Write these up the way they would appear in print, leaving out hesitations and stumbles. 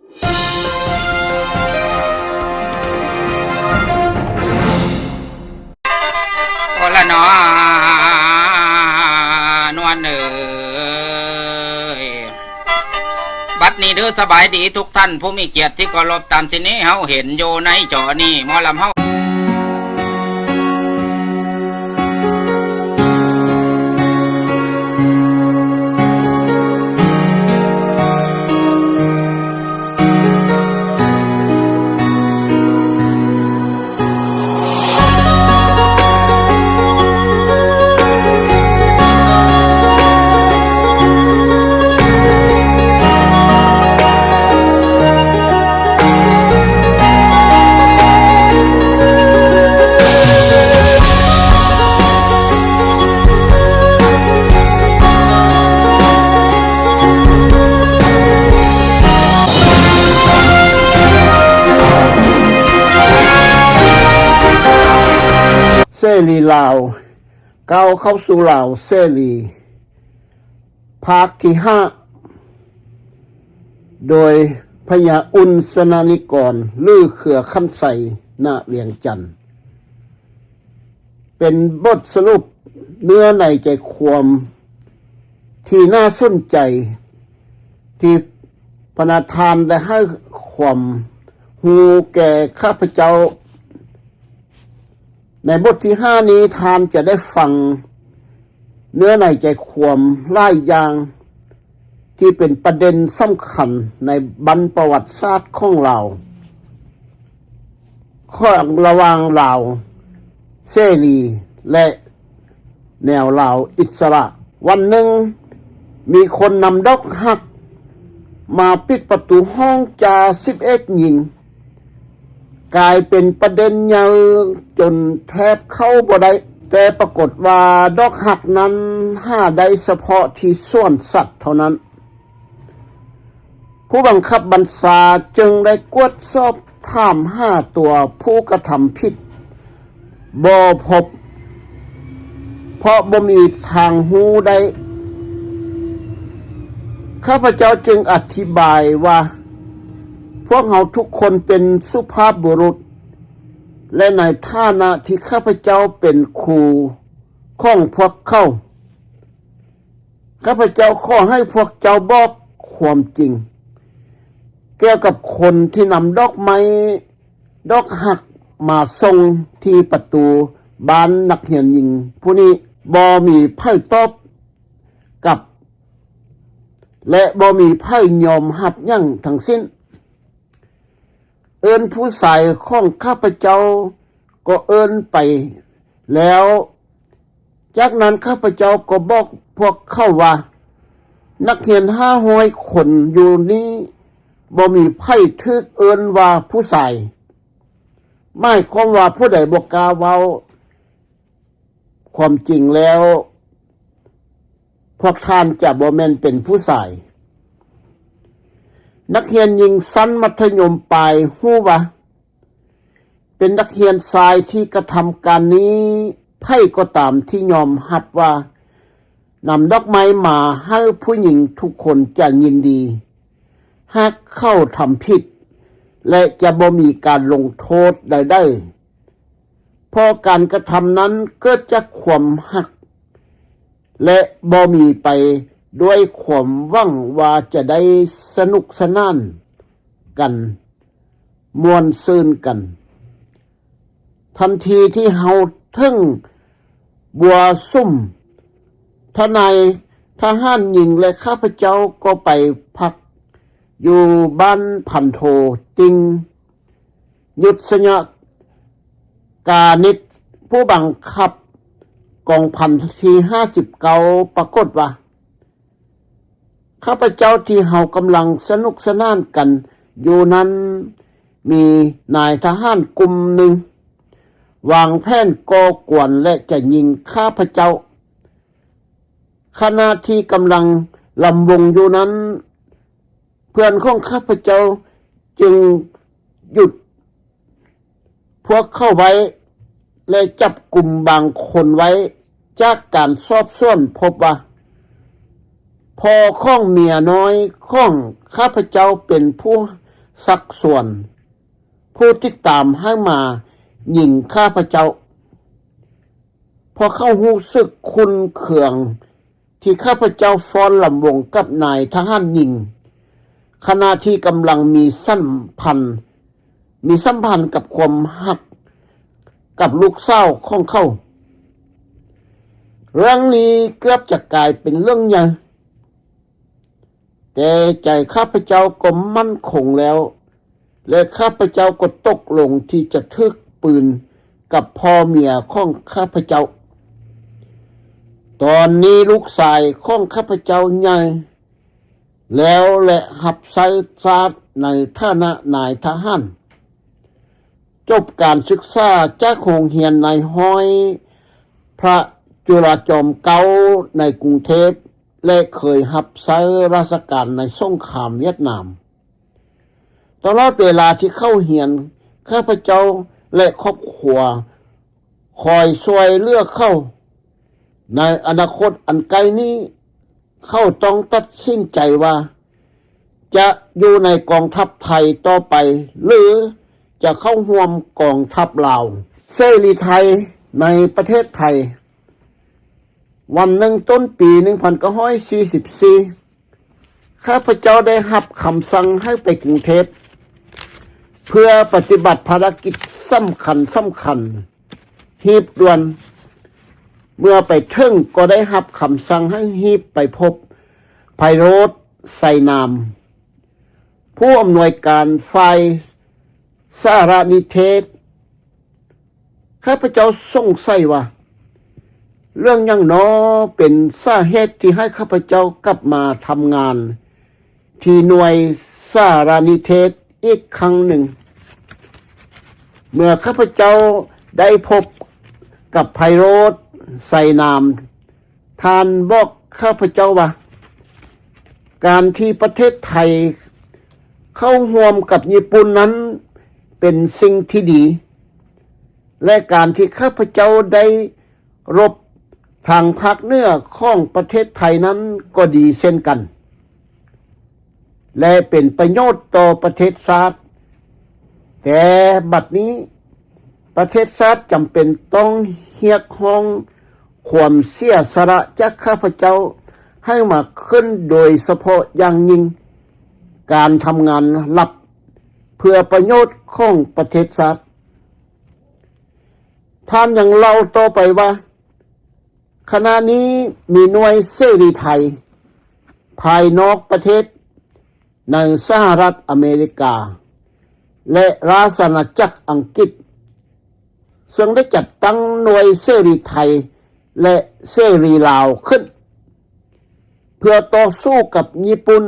โอละนอนวลบัดนี้เด้อสบายดีทุกท่านผู้มีเกียรติที่เคารพตามที่นี้เฮาเห็นอยู่ในจอนี้หมอลำเฮาเสรีลาวก้าวเข้าสู่ลาวเสรีภาคที่5โดยพญาอุ่นสนานิกรลือเขือคำใสณเวียงจันทน์เป็นบทสรุปเนื้อในใจความที่น่าสนใจที่พระนาทานได้ให้ความหูแก่ข้าพเจ้าในบทที่5นี้ทานจะได้ฟังเนื้อในใจความหลายอย่างที่เป็นประเด็นสำคัญในบรรประวัติศาสตร์ของเราข้อระหว่างลาวเสรีและแนวลาวอิสระวันหนึ่งมีคนนำดอกฮักมาปิดประตูห้องจ่า11หญิงกลายเป็นประเด็นยาวจนแทบเข้าบ่ได้แต่ปรากฏว่าดอกหักนั้นหาได้เฉพาะที่ส่วนสัตว์เท่านั้นผู้บังคับบัญชาจึงได้กวดสอบถาม5ตัวผู้กระทำผิดบ่พบเพราะบ่มีทางหูได้ข้าพเจ้าจึงอธิบายว่าพวกเราทุกคนเป็นสุภาพบุรุษและในฐานะที่ข้าพเจ้าเป็นครูของพวกเขาข้าพเจ้าขอให้พวกเจ้าบอกความจริงเกี่ยวกับคนที่นำดอกไม้ดอกหักมาส่งที่ประตูบ้านนักเรียนหญิงผู้นี้บ่มีไพ่ตอบกับและบ่มีไพ่ยอมรับหยังทั้งสิ้นเอิ้นผู้ชายของข้าพเจ้าก็เอิ้นไปแล้วจากนั้นข้าพเจ้าก็บอกพวกเขาว่านักเรียน500คนอยู่นี้บ่มีไผถูกเอิ้นว่าผู้ชายหมายความว่าผู้ใดบ่กล้าเว้าความจริงแล้วพวกท่านจะบ่แม่นเป็นผู้ชายนักเรียนหญิงชั้นมัธยมปลายฮู้ว่าเป็นนักเรียนชายที่กระทำการนี้ไผก็ตามที่ยอมรับว่านำดอกไม้มาให้ผู้หญิงทุกคนจะยินดีหากเข้าทำผิดและจะบ่มีการลงโทษใดๆเพราะการกระทำนั้นเกิดจากความฮักและบ่มีไปด้วยความหวังว่าจะได้สนุกสนานกันม่วนซื่นกันทันทีที่เฮาถึงบัวซุ่มทนายทหารหญิงและข้าพเจ้าก็ไปพักอยู่บ้านพันโทติงยุทธยกานิตผู้บังคับกองพันที่59ปรากฏว่าข้าพเจ้าที่เฮากำลังสนุกสนานกันอยู่นั้นมีนายทหารกลุ่มหนึ่งวางแผนก่อกวนและจะยิงข้าพเจ้าขณะที่กำลังลำวงอยู่นั้นเพื่อนของข้าพเจ้าจึงหยุดพวกเข้าไว้และจับกลุ่มบางคนไว้จากการสอบสวนพบว่าพ่อของเมียน้อยของข้าพเจ้าเป็นผู้ สักส่วนผู้ติดตามให้มาหยิ่งข้าพเจ้าพอเข้าหู้สึกคุณเคืองที่ข้าพเจ้าฟ้อนลำวงกับนายทหารหญิงขณะที่กำลังมีสัมพันธ์กับความหักกับลูกสาวของเขาเรื่องนี้เกือบจะกลายเป็นเรื่องใหญ่แต่ใจข้าพเจ้าก็มั่นคงแล้วและข้าพเจ้าก็ตกลงที่จะทึกปืนกับพ่อเมียของข้าพเจ้าตอนนี้ลูกชายของข้าพเจ้าใหญ่แล้วและหับไซซาดในฐานะนายทหารจบการศึกษาจากโรงเรียนในห้อยพระจุฬาจอมเกล้าในกรุงเทพและเคยหับไซราชการในสงครามเวียดนามตลอดเวลาที่เข้าเรียนข้าพเจ้าและครอบครัวคอยช่วยเหลือเข้าในอนาคตอันไกลนี้เขาต้องตัดสินใจว่าจะอยู่ในกองทัพไทยต่อไปหรือจะเข้าร่วมกองทัพลาวเสรีไทยในประเทศไทยวันหนึ่งต้นปี1944ข้าพเจ้าได้รับคำสั่งให้ไปกรุงเทพเพื่อปฏิบัติภารกิจสำคัญหีบด่วนเมื่อไปถึงก็ได้รับคำสั่งให้หีบไปพบไพโรจน์ไสนามผู้อำนวยการฝ่ายสารนิเทศข้าพเจ้าสงสัยว่าเรื่องยังน้อเป็นสาเหตุที่ให้ข้าพเจ้ากลับมาทำงานที่หน่วยสารนิเทศอีกครั้งหนึ่งเมื่อข้าพเจ้าได้พบกับไพโรจน์ไสนามท่านบอกข้าพเจ้าว่าการที่ประเทศไทยเข้าร่วมกับญี่ปุ่นนั้นเป็นสิ่งที่ดีและการที่ข้าพเจ้าได้รบทางภาคเหนือของประเทศไทยนั้นก็ดีเช่นกันและเป็นประโยชน์ต่อประเทศชาติแต่บัดนี้ประเทศชาติจำเป็นต้องเรียกร้องความเสียสละจากข้าพเจ้าให้มาขึ้นโดยเฉพาะอย่างยิ่งการทำงานลับเพื่อประโยชน์ของประเทศชาติท่านยังเล่าต่อไปว่าขณะนี้มีหน่วยเสรีไทยภายนอกประเทศในสหรัฐอเมริกาและราชอาณาจักรอังกฤษซึ่งได้จัดตั้งหน่วยเสรีไทยและเสรีลาวขึ้นเพื่อต่อสู้กับญี่ปุ่น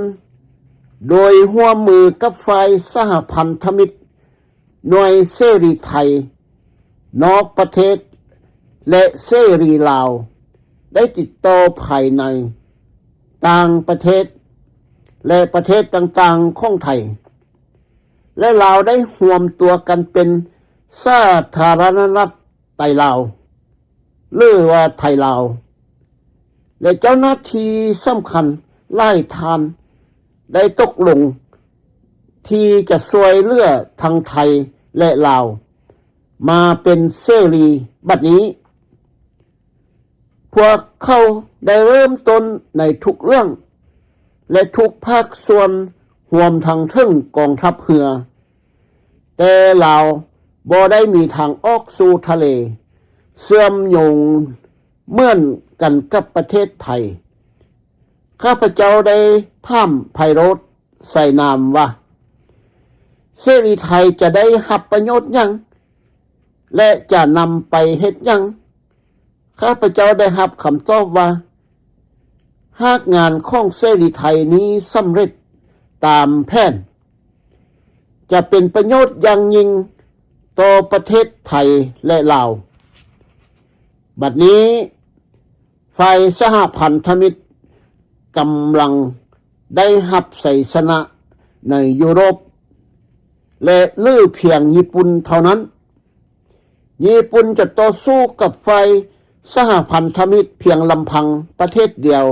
โดยร่วมมือกับฝ่ายสหพันธมิตรหน่วยเสรีไทยนอกประเทศและเสรีลาวได้ติดต่อภายในต่างประเทศและประเทศต่างๆของไทยและลาวได้รวมตัวกันเป็นสาธารณรัฐไทยลาวหรือว่าไทยลาวและเจ้าหน้าที่สำคัญหลายท่านได้ตกลงที่จะช่วยเหลือทั้งไทยและลาวมาเป็นเสรีบัดนี้พวกเขาได้เริ่มต้นในทุกเรื่องและทุกภาคส่วนรวมทั้งถึงกองทัพเรือแต่ลาวบ่ได้มีทางออกสู่ทะเลเชื่อมโยงเหมือนกันกับประเทศไทยข้าพเจ้าได้ถามไพโรจน์ไสนามว่าเสรีไทยจะได้รับประโยชน์หยังและจะนำไปเฮ็ดหยังข้าพเจ้าได้รับคำตอบว่าหากงานของเสรีไทยนี้สำเร็จตามแผนจะเป็นประโยชน์อย่างยิ่งต่อประเทศไทยและลาวบัดนี้ฝ่ายสหพันธมิตรกำลังได้รับชัยชนะในยุโรปและเหลือเพียงญี่ปุ่นเท่านั้นญี่ปุ่นจะต่อสู้กับฝ่ายสหพันธมิตรเพียงลำพังประเทศเดียว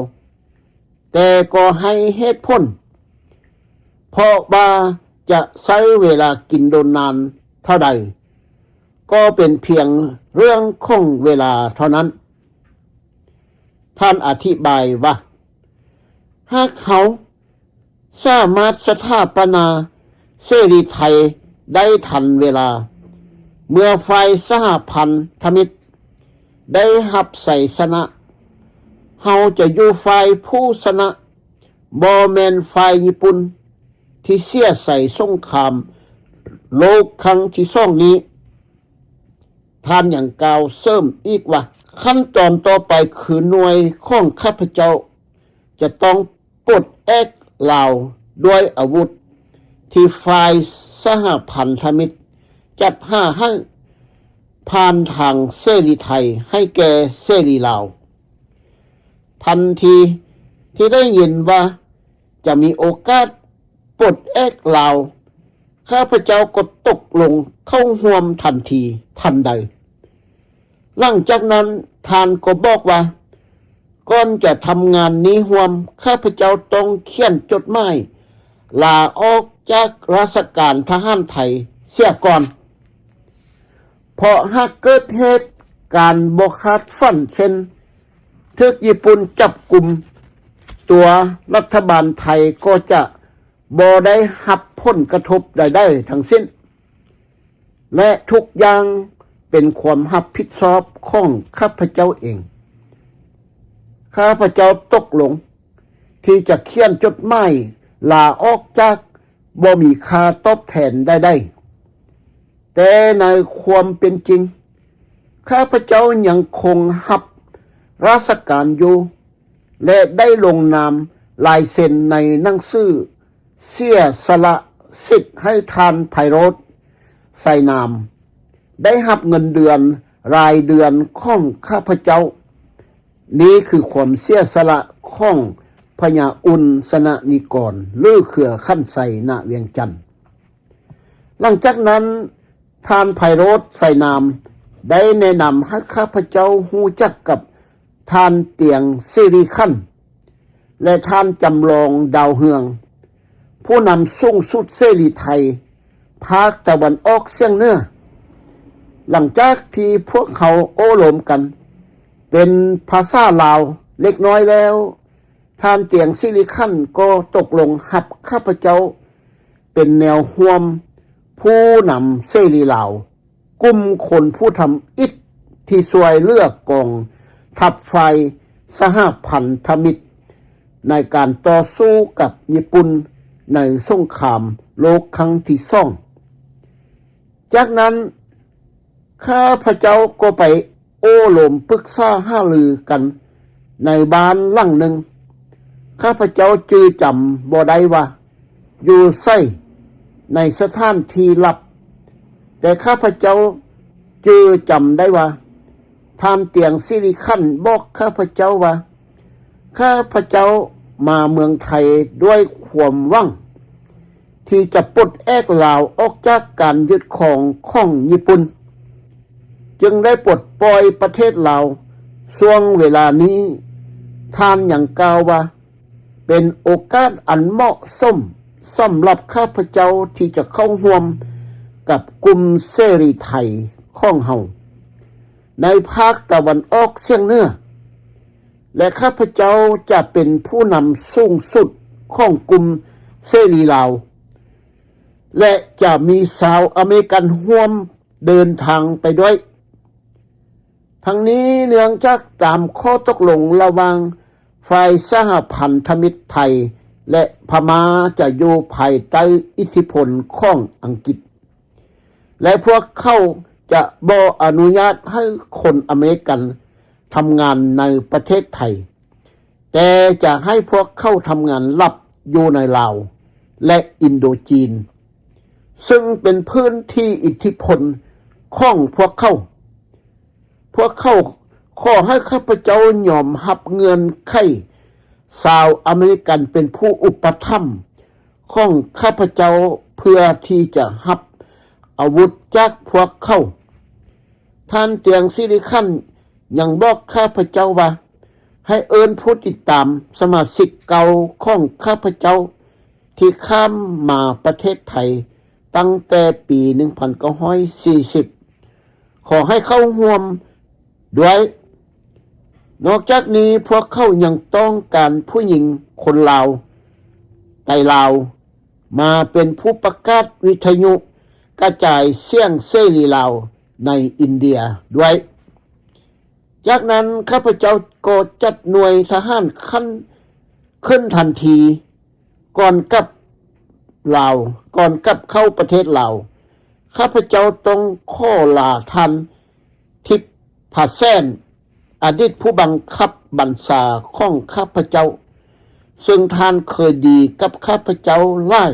แต่ก็ให้เหตุผลเพราะว่า จะใช้เวลากินโดนนานเท่าใดก็เป็นเพียงเรื่องของเวลาเท่านั้นท่านอธิบายว่าหากเขาสามารถสถาปนาเสรีไทยได้ทันเวลาเมื่อฝ่ายสหพันธมิตรได้รับไสชนะเฮาจะอยู่ฝ่ายผู้ชนะบ่แม่นฝ่ายญี่ปุ่นที่เสียใส่สงครามโลกครั้งที่สองนี้ท่านอย่างกล่าวเสริมอีกว่าขั้นตอนต่อไปคือหน่วยของข้าพเจ้าจะต้องปลดแอกลาวด้วยอาวุธที่ฝ่ายสหพันธมิตรจัดหาให้ผ่านทางเสรีไทยให้แก่เสรีลาวทันทีที่ได้ยินว่าจะมีโอกาสปลดแอกลาวข้าพเจ้าก็ตกลงเข้าร่วมทันทีทันใดหลังจากนั้นท่านก็บอกว่าก่อนจะทำงานนี้ร่วมข้าพเจ้าต้องเขียนจดหมายลาออกจากราชการทหารไทยเสียก่อนเพราะหากเกิดเหตุการณ์บ่คาดฝันเช่นถูกญี่ปุ่นจับกุมตัวรัฐบาลไทยก็จะบ่ได้รับผลกระทบใดๆทั้งสิ้นและทุกอย่างเป็นความรับผิดชอบของข้าพเจ้าเองข้าพเจ้าตกลงที่จะเขียนจดหมายลาออกจากบ่มีค่าตอบแทนใดๆแต่ในความเป็นจริงข้าพเจ้ายังคงรับราชการอยู่และได้ลงนามลายเซ็นในหนังสือเสียสละสิทธิ์ให้ทานไพโรจน์ใส่นามได้รับเงินเดือนรายเดือนของข้าพเจ้านี้คือความเสียสละของพญาอุ่นสนนิกรหรือเขื่อขั้นใส่ณเวียงจันทน์หลังจากนั้นทานไพโรจน์ใส่นามได้แนะนำให้ข้าพเจ้าฮู้จักกับทานเตียงสิริขันธ์และท่านจำลองดาวเฮืองผู้นำสูงสุดเสรีไทยภาคตะวันออกเฉียงเหนือหลังจากที่พวกเขาโอ้โหลมกันเป็นภาษาลาวเล็กน้อยแล้วท่านเตียงสิริขันธ์ก็ตกลงหับข้าพเจ้าเป็นแนวห่วมผู้นำเสรีลาวกลุ่มคนผู้ทำอิฐที่ช่วยเลือกกองทัพไฟสหพันธมิตรในการต่อสู้กับญี่ปุ่นในสงครามโลกครั้งที่สองจากนั้นข้าพเจ้าก็ไปโอ้โหลมปรึกษาหารือกันในบ้านหลังหนึ่งข้าพเจ้าจื้อจำบ่ได้ว่าอยู่ไสในสถานที่ลับแต่ข้าพเจ้าจื้อจำได้ว่าท่านเตียงสิริขันธ์บอกข้าพเจ้าว่าข้าพเจ้ามาเมืองไทยด้วยความหวังที่จะปลดแอกลาวออกจากการยึดครองของญี่ปุ่นจึงได้ปลดปล่อยประเทศลาวช่วงเวลานี้ท่านอย่างกล่าวว่าเป็นโอกาสอันเหมาะสมสำหรับข้าพเจ้าที่จะเข้าร่วมกับกลุ่มเสรีไทยของเฮาในภาคตะวันออกเฉียงเหนือและข้าพเจ้าจะเป็นผู้นำสูงสุดของกลุ่มเสรีลาวและจะมีชาวอเมริกันร่วมเดินทางไปด้วยทั้งนี้เนื่องจากตามข้อตกลงระหว่างฝ่ายสหพันธมิตรไทยและพม่าจะอยู่ภายใต้อิทธิพลของอังกฤษและพวกเขาจะบ่อนุญาตให้คนอเมริกันทำงานในประเทศไทยแต่จะให้พวกเขาทำงานลับอยู่ในลาวและอินโดจีนซึ่งเป็นพื้นที่อิทธิพลของพวกเขาขอให้ข้าพเจ้ายอมรับเงินไขชาวอเมริกันเป็นผู้อุปถัมภ์ของข้าพเจ้าเพื่อที่จะรับอาวุธจากพวกเขาท่านเตียงสิริขันธ์ยังบอกข้าพเจ้าว่าให้เอิ้นผู้ติดตามสมาชิกเก่าของข้าพเจ้า ที่ข้ามมาประเทศไทยตั้งแต่ปี 1940 ขอให้เข้าร่วมด้วย นอกจากนี้พวกเขายังต้องการผู้หญิงคนลาวไทยลาวมาเป็นผู้ประกาศวิทยุกระจายเสียงเสรีลาวในอินเดียด้วย จากนั้นข้าพเจ้าก็จัดหน่วยทหารขั้นขึ้นทันทีก่อนกลับเข้าประเทศลาวข้าพเจ้าต้องขอลาท่านทิพผาแสนอดีตผู้บังคับบัญชาของข้าพเจ้าซึ่งท่านเคยดีกับข้าพเจ้าหลาย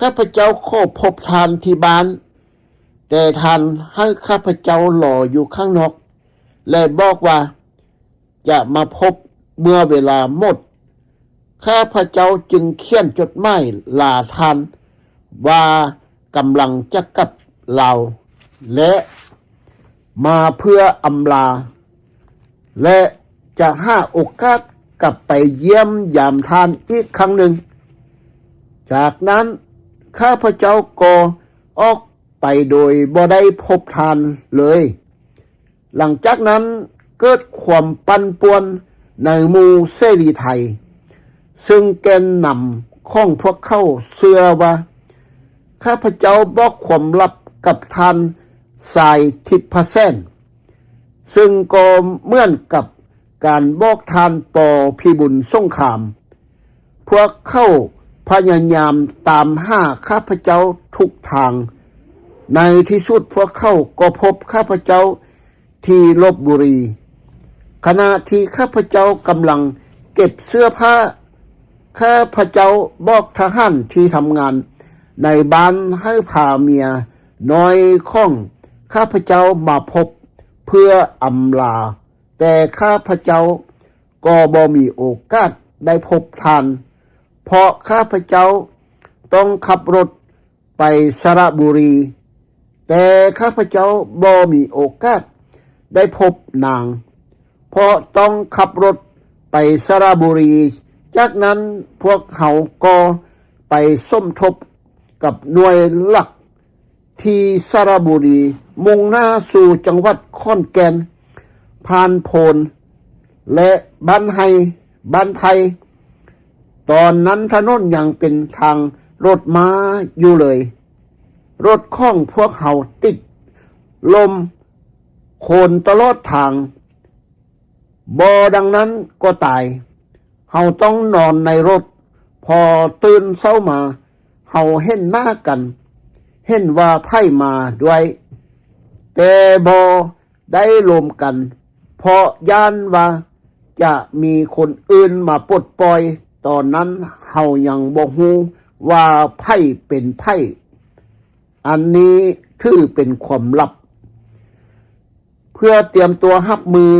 ข้าพเจ้าขอพบท่านที่บ้านแต่ท่านให้ข้าพเจ้ารออยู่ข้างนอกและบอกว่าจะมาพบเมื่อเวลาหมดข้าพเจ้าจึงเขียนจดหมายลาท่านว่ากำลังจะกลับลาวและมาเพื่ออำลาและจะหาโอกาสกลับไปเยี่ยมยามท่านอีกครั้งหนึ่งจากนั้นข้าพเจ้าก็ออกไปโดยบ่ได้พบท่านเลยหลังจากนั้นเกิดความปั่นป่วนในหมู่เสรีไทยซึ่งแกนนำของพวกเขาเชื่อว่าข้าพเจ้าบอกความลับกับท่านสายทิพแสนซึ่งก็เหมือนกับการบอกท่านปอพิบุญสงครามพวกเขาพยายามตามหาข้าพเจ้าทุกทางในที่สุดพวกเขาก็พบข้าพเจ้าที่ลพบุรีขณะที่ข้าพเจ้ากำลังเก็บเสื้อผ้าข้าพเจ้าบอกทหารที่ทำงานในบ้านให้พาเมียน้อยของข้าพเจ้ามาพบเพื่ออำลาแต่ข้าพเจ้าก็บ่มีโอกาสได้พบท่านเพราะข้าพเจ้าต้องขับรถไปสระบุรีแต่ข้าพเจ้าบ่มีโอกาสได้พบนางเพราะต้องขับรถไปสระบุรีจากนั้นพวกเขาก็ไปสมทบกับหน่วยหลักที่สระบุรีมุ่งหน้าสู่จังหวัดขอนแก่นผ่านโพนและบ้านไทยตอนนั้นถนนยังเป็นทางรถม้าอยู่เลยรถของพวกเขาติดลมโคนตลอดทางดังนั้นก็ตายเขาต้องนอนในรถพอตื่นเช้ามาเขาเห็นหน้ากันเห็นว่าไพ่มาด้วยแต่ได้รวมกันเพราะย่านว่าจะมีคนอื่นมาปลดปล่อยตอนนั้นเขายังบ่ฮู้ว่าไพ่เป็นไพ่อันนี้ถือเป็นความลับเพื่อเตรียมตัวรับมือ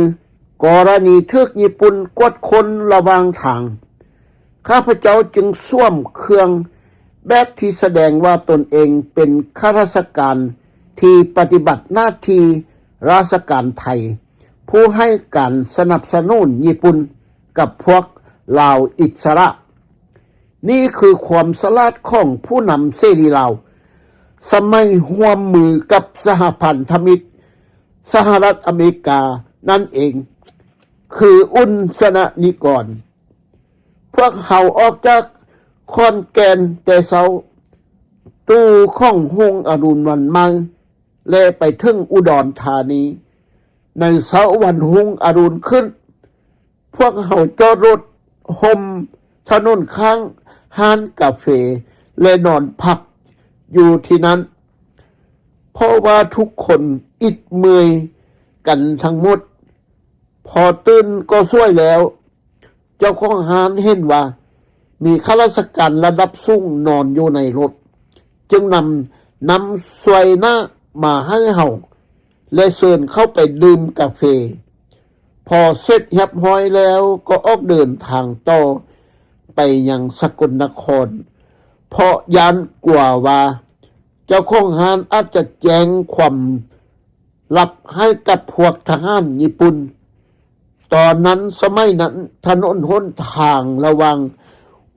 กรณีทึกญี่ปุ่นกวดคนระหว่างทางข้าพเจ้าจึงสวมเครื่องแบบที่แสดงว่าตนเองเป็นข้าราชการที่ปฏิบัติหน้าที่ราชการไทยผู้ให้การสนับสนุนญี่ปุ่นกับพวกลาวอิสระนี่คือความสลาดของผู้นำเสรีลาวสมัยร่วมมือกับสหพันธมิตรสหรัฐอเมริกานั่นเองคืออุนสนนิกรพวกเขาออกจากขอนแก่นแต่เช้าตู้ข้องหงอรุณวันมังและไปถึงอุดรธานีในเช้าวันหงอรุณขึ้นพวกเขาจอดรถห่มถนนข้างห้านกาแฟและนอนพักอยู่ที่นั้นเพราะว่าทุกคนอิดเมื่อยกันทั้งหมดพอตื่นก็ช่วยแล้วเจ้าของห้านเห็นว่ามีข้าราชการระดับสูงนอนอยู่ในรถจึงนำสวยหน้ามาให้เฮาและเชิญเข้าไปดื่มกาแฟพอเสร็จเรียบร้อยแล้วก็ออกเดินทางต่อไปยังสกลนครเพราะยานกลัวว่าเจ้าของห้านอาจจะแจ้งความลับให้กับพวกทหารญี่ปุ่นตอนนั้นสมัยนั้นถนนหนทางระหว่าง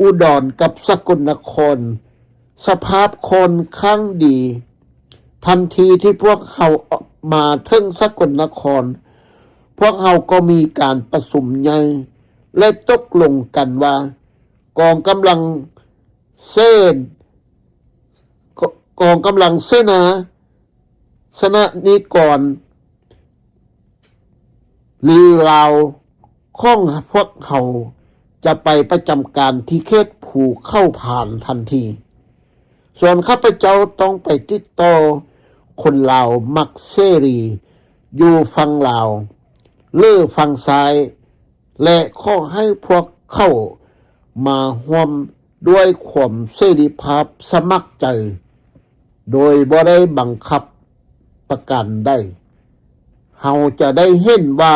อุดรกับสกลนครสภาพคนข้างดี ทันทีที่พวกเขามาถึงสกลนครพวกเขาก็มีการประชุมใหญ่และตกลงกันว่ากองกำลังเสนาสนะนิกรหรือลาวของพวกเขาจะไปประจำการที่เขตภูเข้าผ่านทันทีส่วนข้าพเจ้าต้องไปติดต่อคนลาวมักเสรีอยู่ฝั่งลาวหรือฝั่งซ้ายและขอให้พวกเขามาร่วมด้วยความเสรีภาพสมัครใจโดยบ่ได้บังคับประกันได้เฮาจะได้เห็นว่า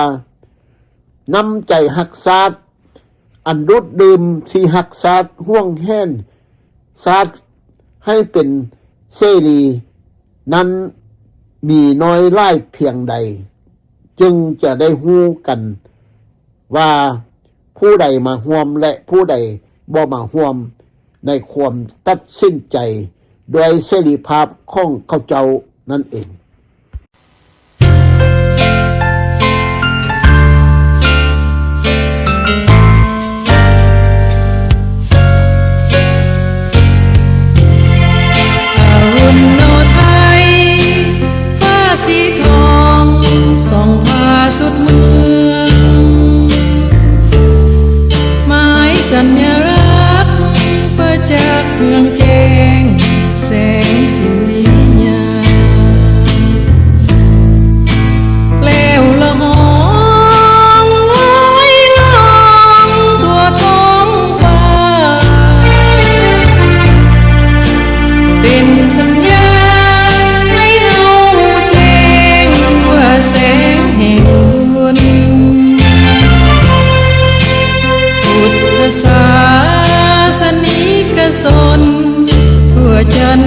น้ำใจหักษาอันรุดดื่มที่หักษาห่วงแห้นศาสตร์ให้เป็นเสรีนั้นมีน้อยหลายเพียงใดจึงจะได้ฮู้กันว่าผู้ใดมาร่วมและผู้ใดบ่มาร่วมในความตัดสินใจโดยเสรีภาพของเขาเจ้านั่นเองส่องพาสุดเมืองหมายสัญลักษณ์ประจักษ์เมืองแจ้งแสงสุริยาแล้วละหองลอยล่องทั่วท้องฟ้าเป็นสัญญาให้เฮาแจ้งว่าแสงแห่งบุญพุทธศาสนิกชนทั่วจัน